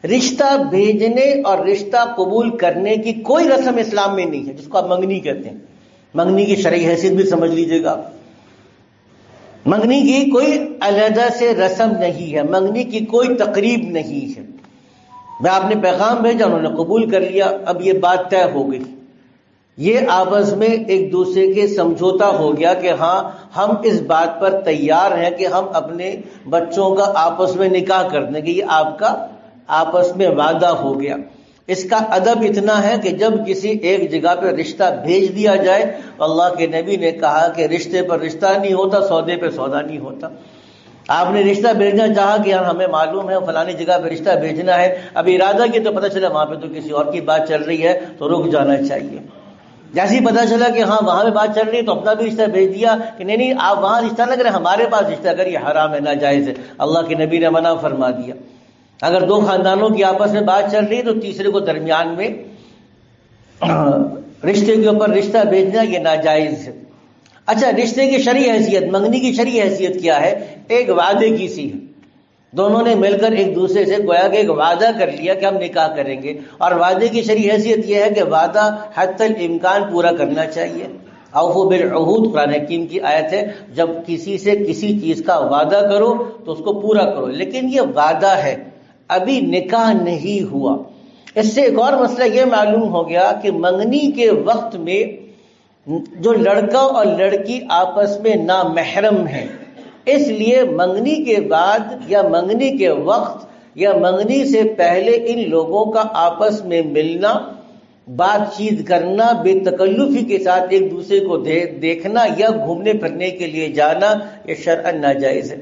رشتہ بھیجنے اور رشتہ قبول کرنے کی کوئی رسم اسلام میں نہیں ہے، جس کو آپ منگنی کہتے ہیں۔ منگنی کی شرعی حیثیت بھی سمجھ لیجیے گا، منگنی کی کوئی علیحدہ سے رسم نہیں ہے، منگنی کی کوئی تقریب نہیں ہے۔ میں آپ نے پیغام بھیجا، انہوں نے قبول کر لیا، اب یہ بات طے ہو گئی، یہ آپس میں ایک دوسرے کے سمجھوتا ہو گیا کہ ہاں ہم اس بات پر تیار ہیں کہ ہم اپنے بچوں کا آپس میں نکاح کر دیں گے، یہ آپ کا آپس میں وعدہ ہو گیا۔ اس کا ادب اتنا ہے کہ جب کسی ایک جگہ پہ رشتہ بھیج دیا جائے، اللہ کے نبی نے کہا کہ رشتے پر رشتہ نہیں ہوتا، سودے پہ سودا نہیں ہوتا۔ آپ نے رشتہ بھیجنا چاہا کہ یار ہمیں معلوم ہے فلانی جگہ پہ رشتہ بھیجنا ہے، اب ارادہ کی تو پتہ چلا وہاں پہ تو کسی اور کی بات چل رہی ہے، تو رک جانا چاہیے۔ جیسے ہی پتا چلا کہ ہاں وہاں پہ بات چل رہی ہے تو اپنا بھی رشتہ بھیج دیا کہ نہیں نہیں آپ وہاں رشتہ نہ کریں، ہمارے پاس رشتہ کریں، یہ حرام ہے، ناجائز ہے، اللہ کے نبی نے منع فرما دیا۔ اگر دو خاندانوں کی آپس میں بات چل رہی ہے تو تیسرے کو درمیان میں رشتے کے اوپر رشتہ بھیجنا یہ ناجائز ہے۔ اچھا، رشتے کی شرعی حیثیت، منگنی کی شرعی حیثیت کیا ہے؟ ایک وعدے کی سی ہے، دونوں نے مل کر ایک دوسرے سے گویا کہ ایک وعدہ کر لیا کہ ہم نکاح کریں گے، اور وعدے کی شرعی حیثیت یہ ہے کہ وعدہ حتی الامکان پورا کرنا چاہیے۔ اوفوا بالعہود قرآن حکیم کی آیت ہے، جب کسی سے کسی چیز کا وعدہ کرو تو اس کو پورا کرو، لیکن یہ وعدہ ہے، ابھی نکاح نہیں ہوا۔ اس سے ایک اور مسئلہ یہ معلوم ہو گیا کہ منگنی کے وقت میں جو لڑکا اور لڑکی آپس میں نامحرم ہیں، اس لیے منگنی کے بعد یا منگنی کے وقت یا منگنی سے پہلے ان لوگوں کا آپس میں ملنا، بات چیت کرنا، بے تکلفی کے ساتھ ایک دوسرے کو دیکھنا یا گھومنے پھرنے کے لیے جانا، یہ شرعاً ناجائز ہے۔